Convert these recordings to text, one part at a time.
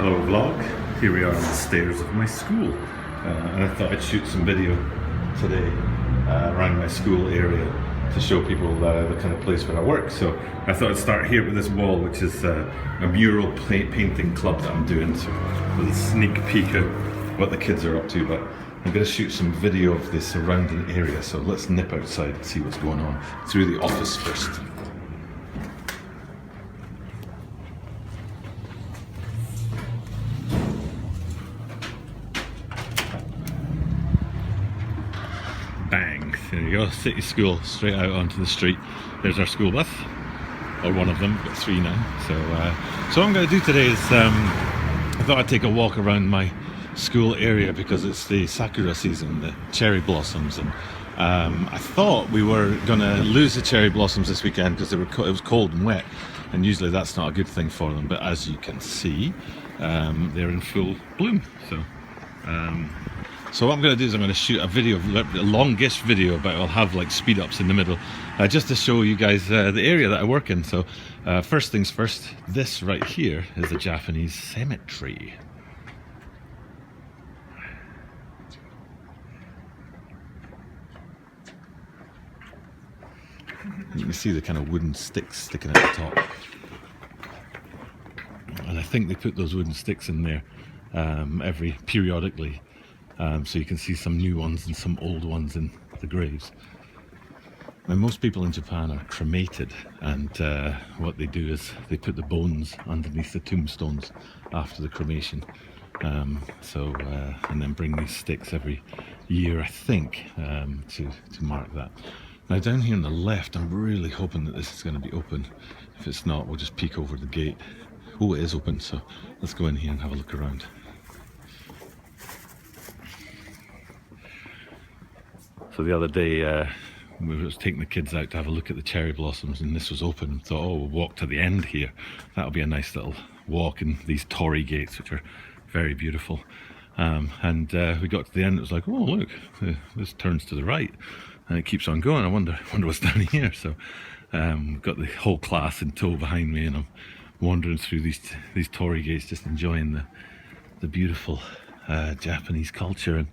Hello vlog, here we are on the stairs of my school, and I thought I'd shoot some video today around my school area to show people the kind of place where I work. So I thought I'd start here with this wall, which is a mural painting club that I'm doing, so a little sneak peek of what the kids are up to. But I'm going to shoot some video of the surrounding area, so let's nip outside and see what's going on through the office first. Bang, there you go, City School, straight out onto the street. There's our school bus, or one of them, we've got three now. So what I'm going to do today is, I thought I'd take a walk around my school area because it's the sakura season, the cherry blossoms, and I thought we were going to lose the cherry blossoms this weekend because it was cold and wet, and usually that's not a good thing for them, but as you can see, they're in full bloom. So what I'm going to do is I'm going to shoot a video, a longish video, but I'll have like speed ups in the middle, just to show you guys the area that I work in. So first things first, this right here is a Japanese cemetery. You can see the kind of wooden sticks sticking at the top, and I think they put those wooden sticks in there periodically. So you can see some new ones and some old ones in the graves. Now, most people in Japan are cremated, and what they do is they put the bones underneath the tombstones after the cremation. And then bring these sticks every year, I think, to mark that. Now down here on the left, I'm really hoping that this is going to be open. If it's not, we'll just peek over the gate. Oh, it is open, so let's go in here and have a look around. So the other day, we were taking the kids out to have a look at the cherry blossoms, and this was open. Thought, oh, we'll walk to the end here. That'll be a nice little walk in these torii gates, which are very beautiful. We got to the end. It was like, oh look, this turns to the right, and it keeps on going. I wonder what's down here. So got the whole class in tow behind me, and I'm wandering through these torii gates, just enjoying the beautiful Japanese culture and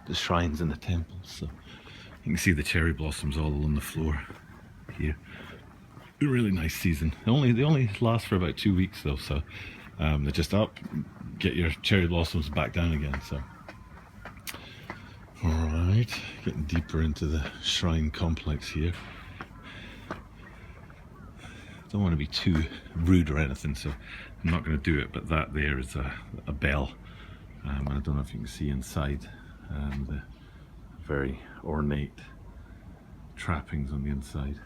the shrines and the temples. So you can see the cherry blossoms all on the floor here. A really nice season. They only last for about 2 weeks though, so they're just up, get your cherry blossoms back down again. So alright, getting deeper into the shrine complex here. Don't want to be too rude or anything, so I'm not going to do it, but that there is a bell. I don't know if you can see inside the very ornate trappings on the inside,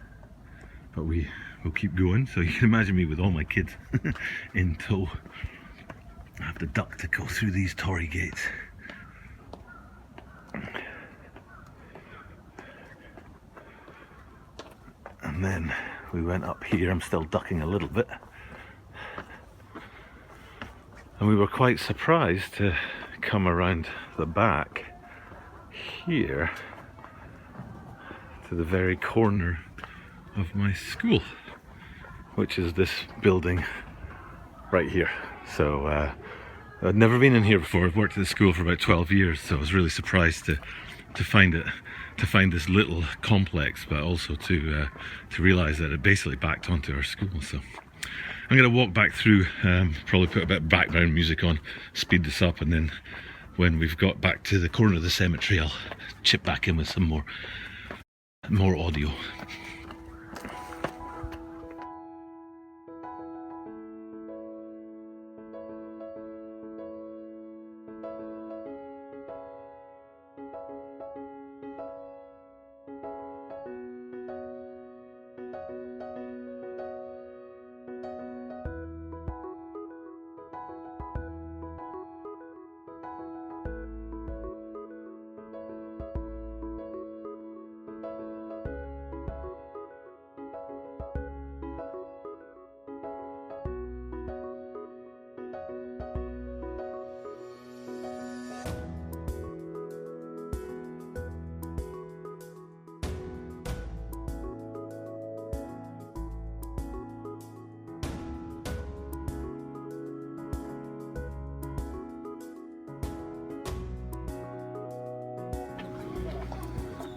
but we will keep going. So you can imagine me with all my kids in tow. I have to duck to go through these torii gates. And then we went up here. I'm still ducking a little bit. And we were quite surprised to come around the back here to the very corner of my school, which is this building right here. So I'd never been in here before. I've worked at the school for about 12 years, so I was really surprised to find this little complex, but also to realise that it basically backed onto our school. So I'm going to walk back through, probably put a bit of background music on, speed this up, and then when we've got back to the corner of the cemetery, I'll chip back in with some more audio.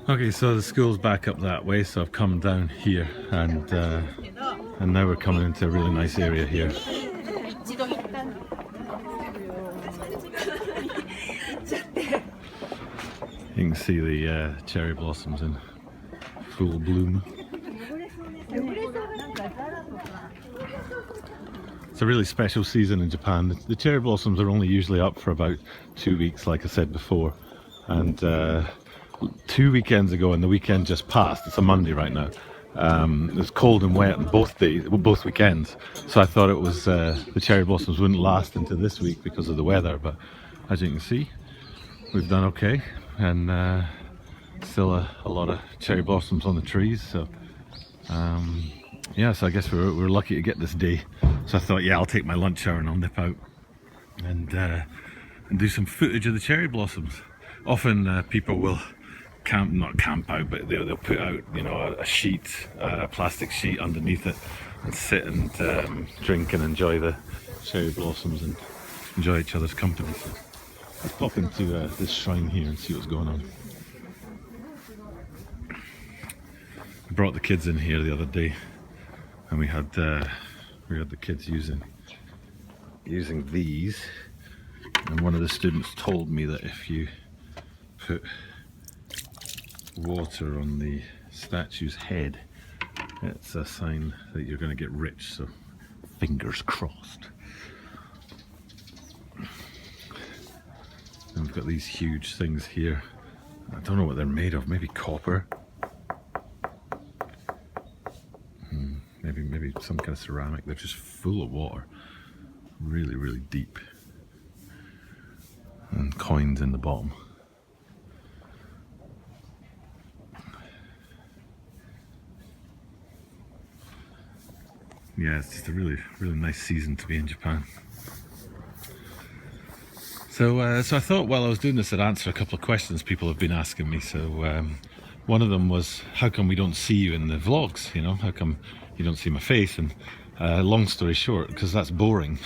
Okay, so the school's back up that way, so I've come down here, and now we're coming into a really nice area here. You can see the cherry blossoms in full bloom. It's a really special season in Japan. The cherry blossoms are only usually up for about 2 weeks, like I said before, and 2 weekends ago, and the weekend just passed, it's a Monday right now, it was cold and wet on both weekends, so I thought it was the cherry blossoms wouldn't last into this week because of the weather, but as you can see, we've done okay, and still a lot of cherry blossoms on the trees, so yeah, so I guess we're lucky to get this day. So I thought, yeah, I'll take my lunch hour and I'll nip out and do some footage of the cherry blossoms. Often people will not camp out, but they'll put out, you know, a sheet, a plastic sheet underneath it, and sit and drink and enjoy the cherry blossoms and enjoy each other's company. So let's pop into this shrine here and see what's going on. I brought the kids in here the other day, and we had the kids using these, and one of the students told me that if you put water on the statue's head, it's a sign that you're going to get rich, so fingers crossed. And we've got these huge things here. I don't know what they're made of, maybe copper, maybe some kind of ceramic. They're just full of water, really, really deep, and coins in the bottom. Yeah, it's just a really, really nice season to be in Japan. So I thought while I was doing this, I'd answer a couple of questions people have been asking me. So one of them was, how come we don't see you in the vlogs? You know, how come you don't see my face? And long story short, because that's boring.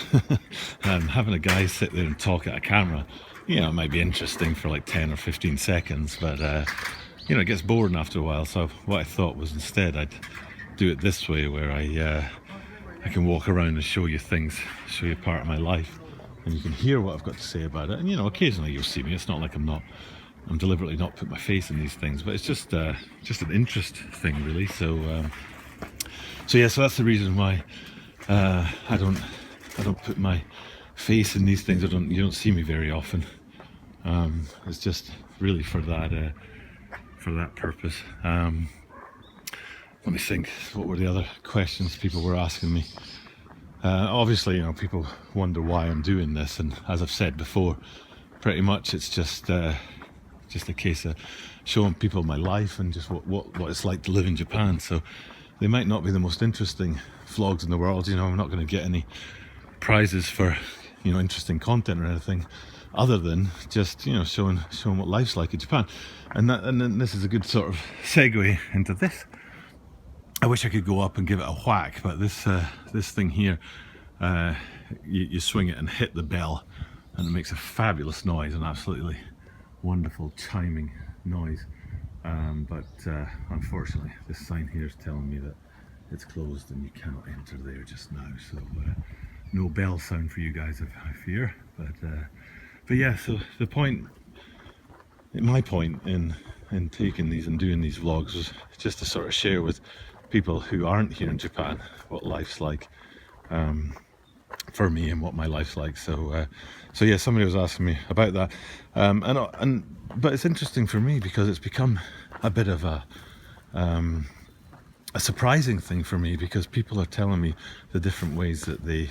Having a guy sit there and talk at a camera, you know, it might be interesting for like 10 or 15 seconds, but you know, it gets boring after a while. So what I thought was, instead I'd do it this way, where I can walk around and show you things, show you part of my life, and you can hear what I've got to say about it. And you know, occasionally you'll see me. It's not like I'm deliberately not put my face in these things, but it's just an interest thing, really. So yeah, so that's the reason why I don't put my face in these things. You don't see me very often. It's just really for that purpose. Let me think, what were the other questions people were asking me? Obviously, you know, people wonder why I'm doing this, and as I've said before, pretty much it's just a case of showing people my life and just what it's like to live in Japan. So they might not be the most interesting vlogs in the world, you know, I'm not going to get any prizes for, you know, interesting content or anything, other than just, you know, showing what life's like in Japan. And then this is a good sort of segue into this. I wish I could go up and give it a whack, but this thing here, you swing it and hit the bell, and it makes a fabulous noise, an absolutely wonderful chiming noise. But unfortunately, this sign here is telling me that it's closed and you cannot enter there just now. So no bell sound for you guys, I fear. But yeah, so my point in taking these and doing these vlogs was just to sort of share with people who aren't here in Japan what life's like for me and what my life's like. So yeah, somebody was asking me about that, but it's interesting for me because it's become a bit of a surprising thing for me, because people are telling me the different ways that they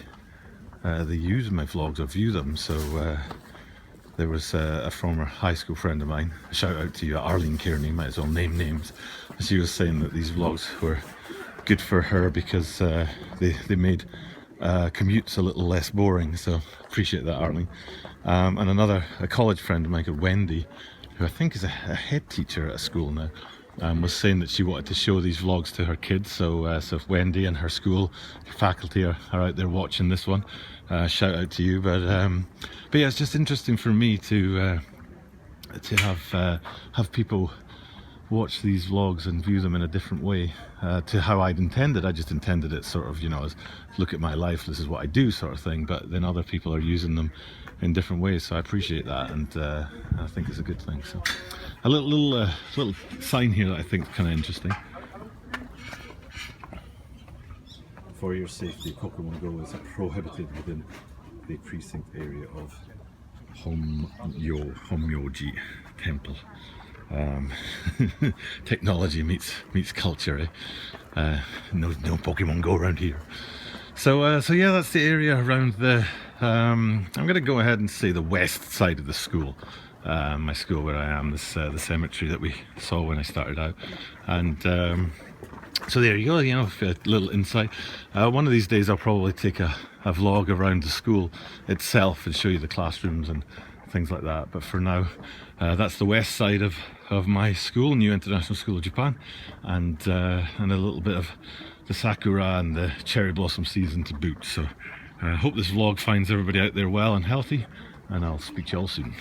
use my vlogs or view them. So there was a former high school friend of mine, a shout out to you, Arlene Kearney, might as well name names. She was saying that these vlogs were good for her because they made commutes a little less boring, so appreciate that, Arlene. And a college friend of mine called Wendy, who I think is a head teacher at a school now, was saying that she wanted to show these vlogs to her kids. So if Wendy and her school faculty are out there watching this one, shout out to you. But yeah, it's just interesting for me to have people watch these vlogs and view them in a different way to how I'd intended. I just intended it sort of, you know, as look at my life, this is what I do sort of thing, but then other people are using them in different ways, so I appreciate that, and I think it's a good thing. So a little sign here that I think is kind of interesting. For your safety, Pokemon Go is prohibited within the precinct area of Homyoji Temple. Technology meets culture, eh? No Pokemon Go around here. So yeah, that's the area around the. I'm going to go ahead and say the west side of the school. My school where I am, this the cemetery that we saw when I started out, and so there you go. You know, a little insight. One of these days I'll probably take a vlog around the school itself and show you the classrooms and things like that. But for now, that's the west side of my school, New International School of Japan, and a little bit of the sakura and the cherry blossom season to boot. So I hope this vlog finds everybody out there well and healthy, and I'll speak to you all soon.